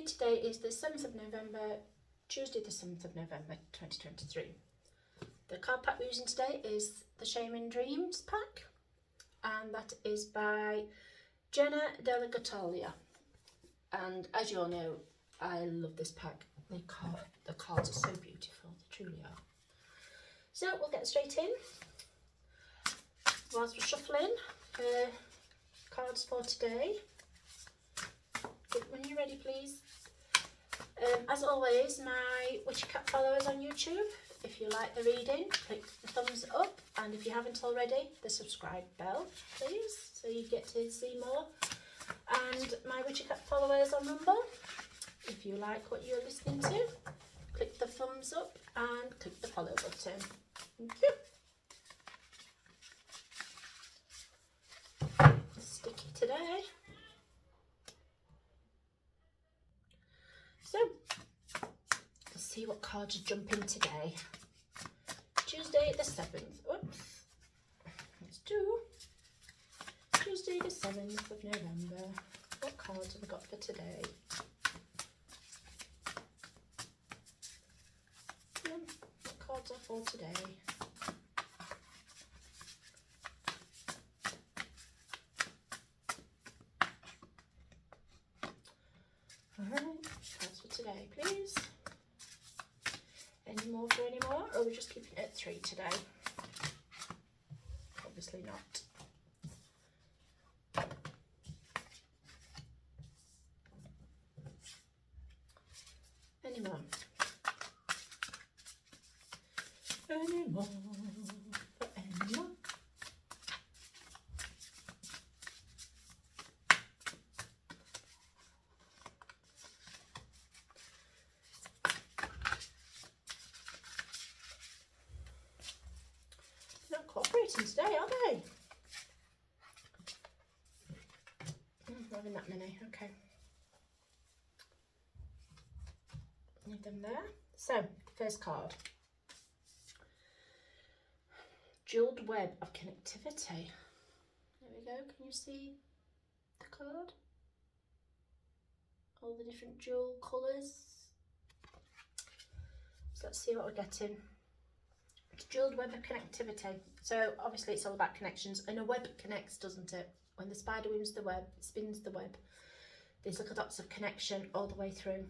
today is the 7th of November, Tuesday the 7th of November 2023. The card pack we're using today is the Shamem Dreams pack, and that is by Jenna Della Gottaglia. And as you all know, I love this pack. The cards are so beautiful, they truly are. So we'll get straight in. Whilst we're shuffling the cards for today, when you're ready, please. As always, my Witchy Cat followers on YouTube, if you like the reading, click the thumbs up, and if you haven't already, the subscribe bell, please, so you get to see more. And my Witchy Cat followers on Rumble, if you like what you're listening to, click the thumbs up and click the follow button. Thank you. Sticky today. So, let's see what cards are jumping today. Tuesday the 7th. Oops. Let's do Tuesday the 7th of November. What cards have I got for today? What cards are for today? Alright, cards for today, please. Any more for any more, or are we just keeping it at 3 today? Obviously not. Any more? Any more? For any more? They're not cooperating today, are they? Not having that many, okay. Leave them there. So, first card. Jeweled web of connectivity. There we go. Can you see the card? All the different jewel colours. So let's see what we're getting. It's jeweled web of connectivity. So obviously it's all about connections, and a web connects, doesn't it? When the spider weaves the web, it spins the web. There's little dots of connection all the way through.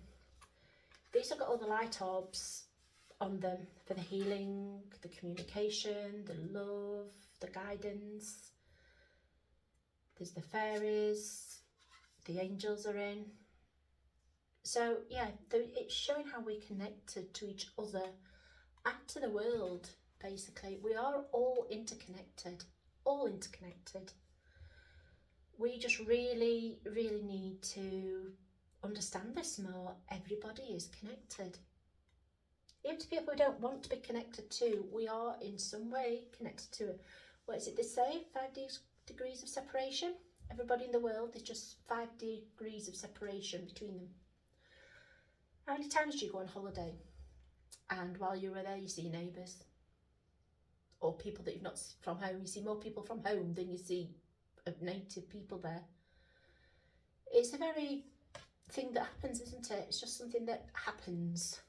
These have got all the light orbs on them for the healing, the communication, the love, the guidance. There's the fairies, the angels are in. So yeah, it's showing how we're connected to each other and to the world, basically. We are all interconnected, all interconnected. We just really, really need to understand this more. Everybody is connected. Even to people we don't want to be connected to, we are in some way connected to it. What is it they say? 5 degrees of separation? Everybody in the world, there's just 5 degrees of separation between them. How many times do you go on holiday and while you were there you see your neighbours? Or people that you've not seen from home? You see more people from home than you see of native people there. It's a very thing that happens, isn't it? It's just something that happens.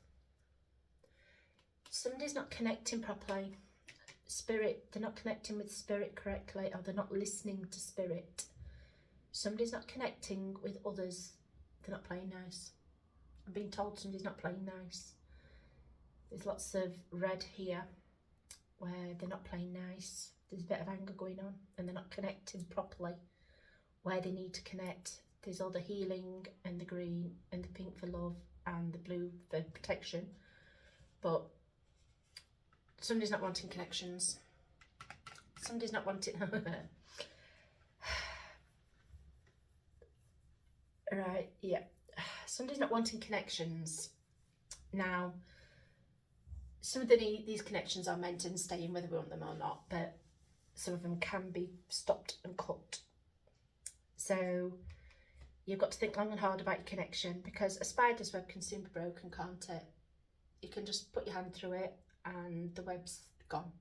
Somebody's not connecting properly. Spirit, they're not connecting with spirit correctly, or they're not listening to spirit. Somebody's not connecting with others. They're not playing nice. I'm being told somebody's not playing nice. There's lots of red here where they're not playing nice. There's a bit of anger going on and they're not connecting properly where they need to connect. There's all the healing and the green and the pink for love and the blue for protection. But somebody's not wanting connections. Somebody's not wanting... Right, yeah. Somebody's not wanting connections. Now, some of these connections are meant to stay in whether we want them or not, but some of them can be stopped and cut. So you've got to think long and hard about your connection, because a spider's web can soon be broken, can't it? You can just put your hand through it and the web's gone.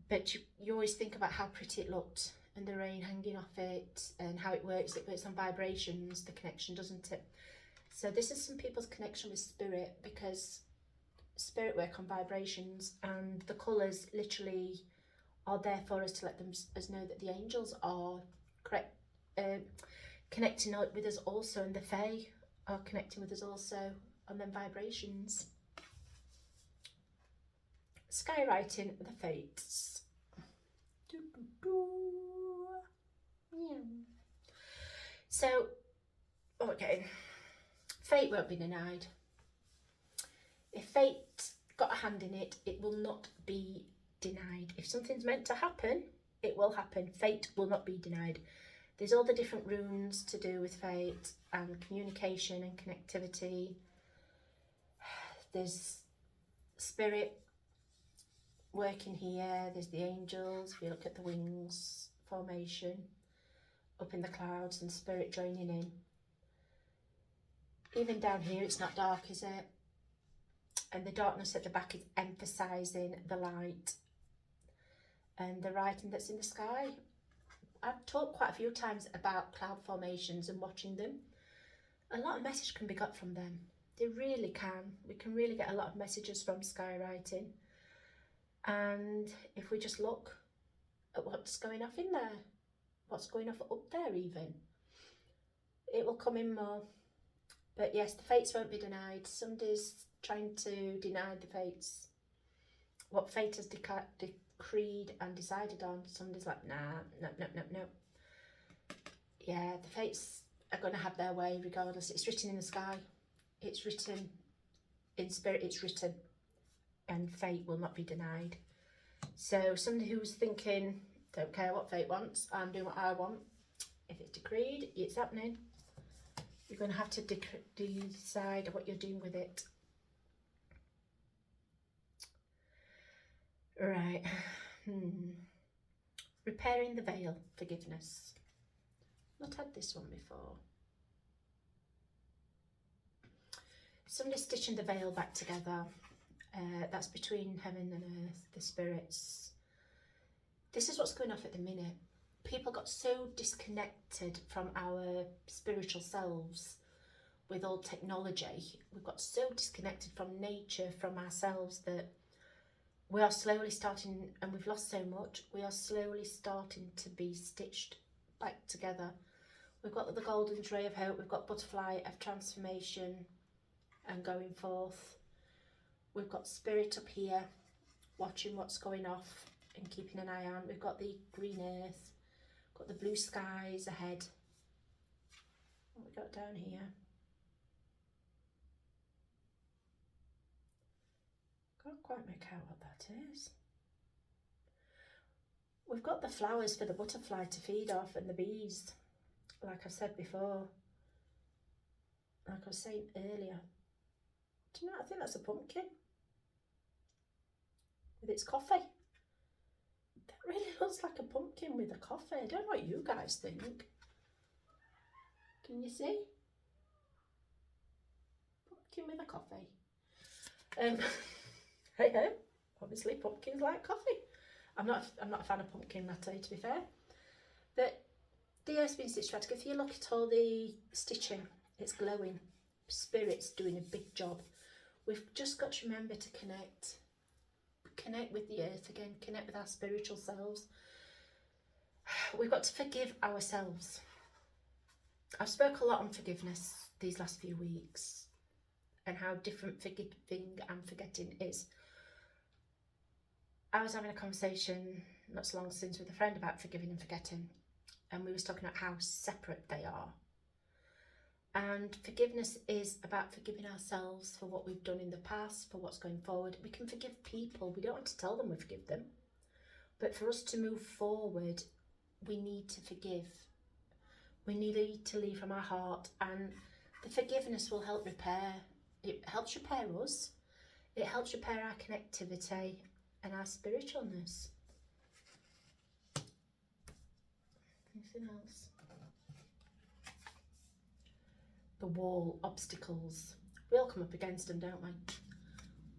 But you always think about how pretty it looked and the rain hanging off it, and how it works on vibrations, the connection, doesn't it? So this is some people's connection with spirit, because spirit work on vibrations, and the colours literally are there for us to let us know that the angels are connecting with us also, and the fae are connecting with us also on them vibrations. Skywriting the fates. Yeah. So, okay, fate won't be denied. If fate got a hand in it, it will not be denied. If something's meant to happen, it will happen. Fate will not be denied. There's all the different runes to do with fate and communication and connectivity. There's spirit working here. There's the angels. If you look at the wings formation up in the clouds, and spirit joining in. Even down here, it's not dark, is it? And the darkness at the back is emphasising the light and the writing that's in the sky. I've talked quite a few times about cloud formations and watching them. A lot of message can be got from them. They really can. We can really get a lot of messages from skywriting. And if we just look at what's going off in there, what's going off up there even, it will come in more. But yes, the fates won't be denied. Somebody's trying to deny the fates. What fate has decreed and decided on, somebody's like, nah, no. Yeah, the fates are going to have their way regardless. It's written in the sky. It's written in spirit. It's written. And fate will not be denied. So somebody who's thinking, don't care what fate wants, I'm doing what I want. If it's decreed, it's happening. You're going to have to decide what you're doing with it. Right. Repairing the veil, forgiveness. Not had this one before. Somebody stitching the veil back together. That's between heaven and earth, the spirits. This is what's going off at the minute. People got so disconnected from our spiritual selves with all technology. We've got so disconnected from nature, from ourselves, that we are slowly starting, and we've lost so much, we are slowly starting to be stitched back together. We've got the golden ray of hope, we've got butterfly of transformation and going forth. We've got spirit up here, watching what's going off and keeping an eye on. We've got the green earth, got the blue skies ahead. What we got down here? Can't quite make out what that is. We've got the flowers for the butterfly to feed off and the bees, like I said before, like I was saying earlier. Do you know, I think that's a pumpkin with its coffee. That really looks like a pumpkin with a coffee. I don't know what you guys think. Can you see? Pumpkin with a coffee. Hey ho, obviously pumpkins like coffee. I'm not a fan of pumpkin latte, to be fair. But the earth's been stitched back. If you look at all the stitching, it's glowing. Spirit's doing a big job. We've just got to remember to connect with the earth again, connect with our spiritual selves. We've got to forgive ourselves. I've spoke a lot on forgiveness these last few weeks and how different forgiving and forgetting is. I was having a conversation not so long since with a friend about forgiving and forgetting, and we was talking about how separate they are. And forgiveness is about forgiving ourselves for what we've done in the past, for what's going forward. We can forgive people. We don't want to tell them we forgive them. But for us to move forward, we need to forgive. We need to leave from our heart, and the forgiveness will help repair. It helps repair us. It helps repair our connectivity and our spiritualness. Anything else? The wall, obstacles. We all come up against them, don't we?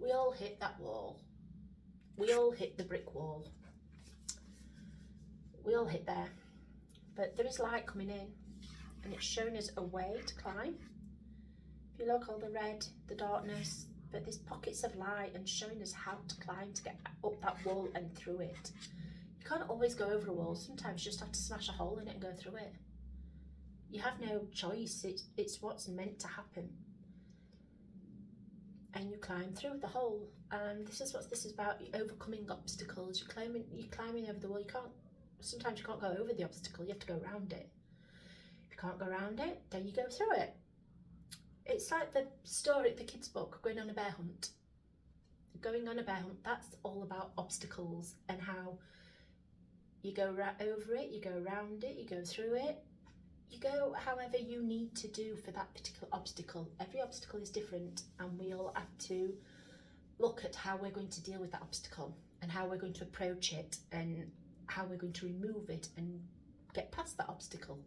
We all hit that wall. We all hit the brick wall. We all hit there. but there is light coming in, and it's showing us a way to climb. If you look, all the red, the darkness, but there's pockets of light and showing us how to climb to get up that wall and through it. You can't always go over a wall. Sometimes you just have to smash a hole in it and go through it. You have no choice. It's what's meant to happen. And you climb through the hole. And this is what this is about. You're overcoming obstacles. You're climbing over the wall. Sometimes you can't go over the obstacle. You have to go around it. If you can't go around it, then you go through it. It's like the story, the kids' book, Going on a Bear Hunt. Going on a bear hunt, that's all about obstacles and how you go over it, you go around it, you go through it. You go however you need to do for that particular obstacle. Every obstacle is different, and we all have to look at how we're going to deal with that obstacle and how we're going to approach it and how we're going to remove it and get past that obstacle.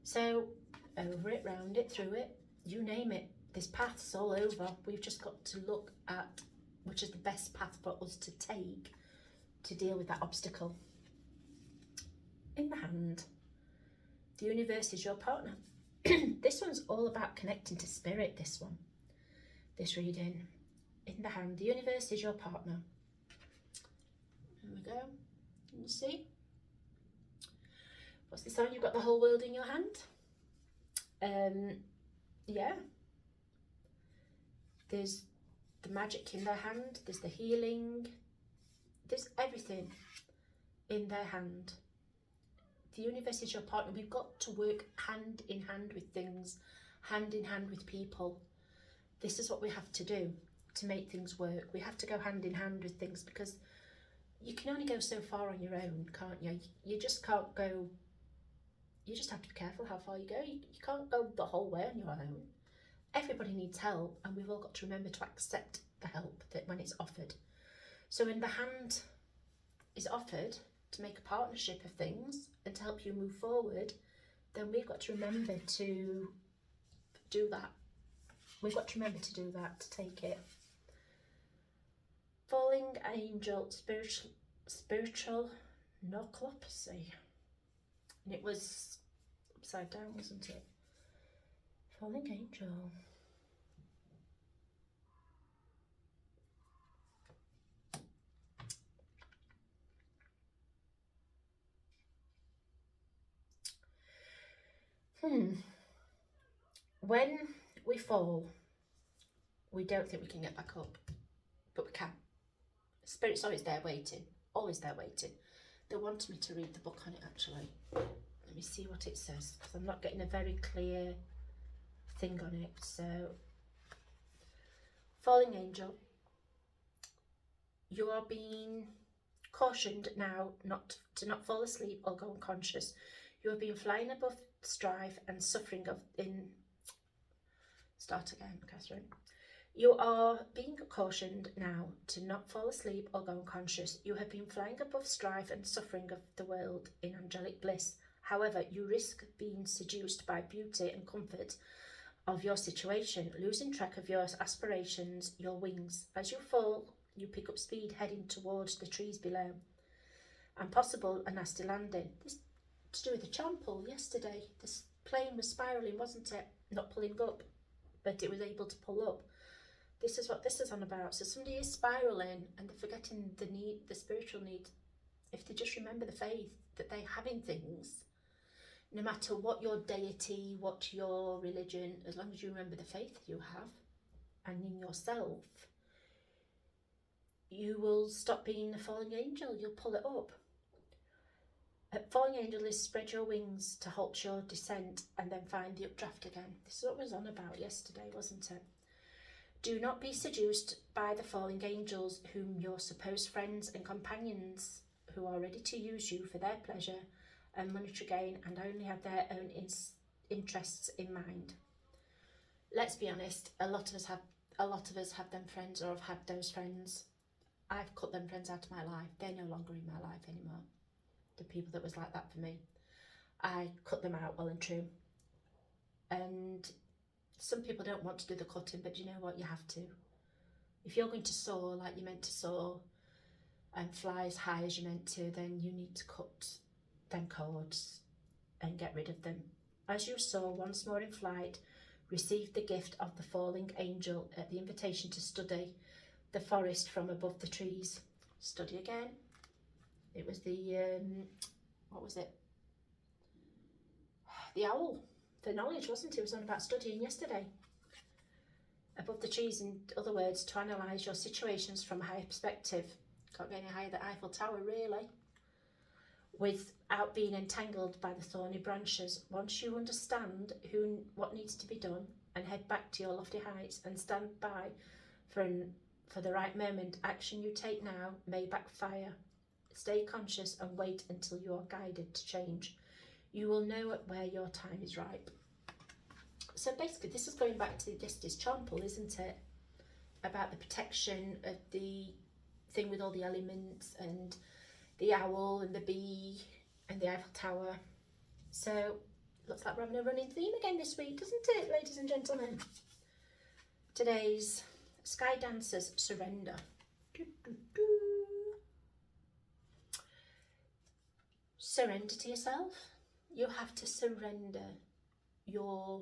So over it, round it, through it, you name it. There's paths all over. We've just got to look at which is the best path for us to take to deal with that obstacle. In the hand, the universe is your partner. This one's all about connecting to spirit, this one. This reading. In the hand, the universe is your partner. There we go. Can you see? What's the sign? You've got the whole world in your hand. Yeah. There's the magic in their hand. There's the healing. There's everything in their hand. The universe is your partner. We've got to work hand in hand with things, hand in hand with people. This is what we have to do to make things work. We have to go hand in hand with things because you can only go so far on your own, can't you? You just can't go. You just have to be careful how far you go. You can't go the whole way on your own. Everybody needs help, and we've all got to remember to accept the help that when it's offered. So when the hand is offered to make a partnership of things and to help you move forward, then we've got to remember to do that. We've got to remember to do that, to take it. Falling angel, spiritual narcolepsy. And it was upside down, wasn't it? Falling angel. When we fall, we don't think we can get back up, but we can. Spirit's always there waiting, always there waiting. They wanted me to read the book on it actually. Let me see what it says, because I'm not getting a very clear thing on it. So, falling angel, you are being cautioned now not to fall asleep or go unconscious. You have been flying above strife and suffering Start again, Catherine. You are being cautioned now to not fall asleep or go unconscious. You have been flying above strife and suffering of the world in angelic bliss. However, you risk being seduced by beauty and comfort of your situation, losing track of your aspirations, your wings. As you fall, you pick up speed, heading towards the trees below, and possible a nasty landing. This to do with the charm pull yesterday. This plane was spiralling, wasn't it? Not pulling up, but it was able to pull up. This is what this is on about. So somebody is spiraling and they're forgetting the need, the spiritual need. If they just remember the faith that they have in things, no matter what your deity, what your religion, as long as you remember the faith you have and in yourself, you will stop being a falling angel. You'll pull it up. Falling angel is spread your wings to halt your descent and then find the updraft again. This is what was on about yesterday, wasn't it? Do not be seduced by the falling angels, whom your supposed friends and companions, who are ready to use you for their pleasure and monetary gain and only have their own interests in mind. Let's be honest, a lot of us have them friends or have had those friends. I've cut them friends out of my life. They're no longer in my life anymore. The people that was like that for me, I cut them out well and true. And some people don't want to do the cutting, but you know what, you have to. If you're going to soar like you're meant to soar and fly as high as you're meant to, then you need to cut them cords. and get rid of them. As you soar once more in flight, receive the gift of the falling angel at the invitation to study the forest from above the trees. Study again. It was the, what was it? The owl. The knowledge, wasn't it? It was on about studying yesterday. Above the trees, in other words, to analyse your situations from a higher perspective. Can't get any higher than Eiffel Tower, really. Without being entangled by the thorny branches. Once you understand what needs to be done, and head back to your lofty heights and stand by for the right moment, action you take now may backfire. Stay conscious and wait until you are guided to change. You will know where your time is ripe. So basically, this is going back to yesterday's charm pull, isn't it? About the protection of the thing with all the elements and the owl and the bee and the Eiffel Tower. So looks like we're having a running theme again this week, doesn't it, ladies and gentlemen? Today's Sky Dancers Surrender. Surrender to yourself. You have to surrender your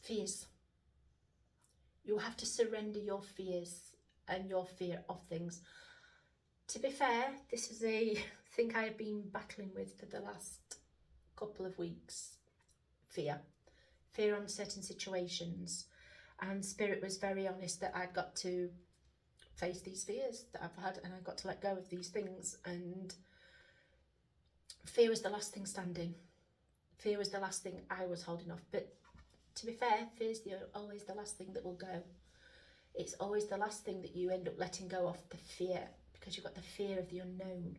fears. You have to surrender your fears and your fear of things. To be fair, this is a thing I have been battling with for the last couple of weeks. Fear on certain situations, and Spirit was very honest that I'd got to face these fears that I've had, and I've got to let go of these things. And fear was the last thing standing. Fear was the last thing I was holding off. But to be fair, fear's always the last thing that will go. It's always the last thing that you end up letting go of, the fear, because you've got the fear of the unknown.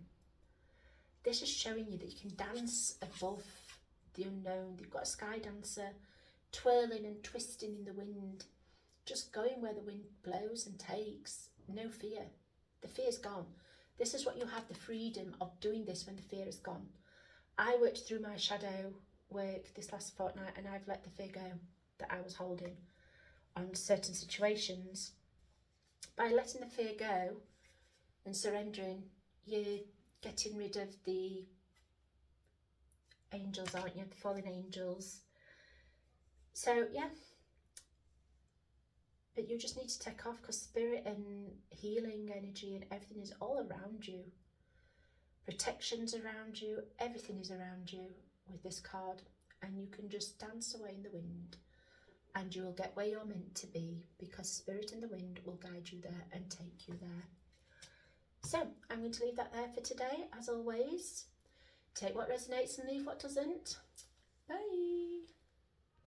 This is showing you that you can dance above the unknown. You've got a sky dancer twirling and twisting in the wind, just going where the wind blows and takes. No fear. The fear's gone. This is what you have, the freedom of doing this when the fear is gone. I worked through my shadow work this last fortnight, and I've let the fear go that I was holding on certain situations. By letting the fear go and surrendering, you're getting rid of the angels, aren't you? The fallen angels. So yeah, but you just need to take off, because spirit and healing energy and everything is all around you. Protection's around you, everything is around you with this card, and you can just dance away in the wind and you will get where you're meant to be, because spirit and the wind will guide you there and take you there. So I'm going to leave that there for today. As always, take what resonates and leave what doesn't. Bye.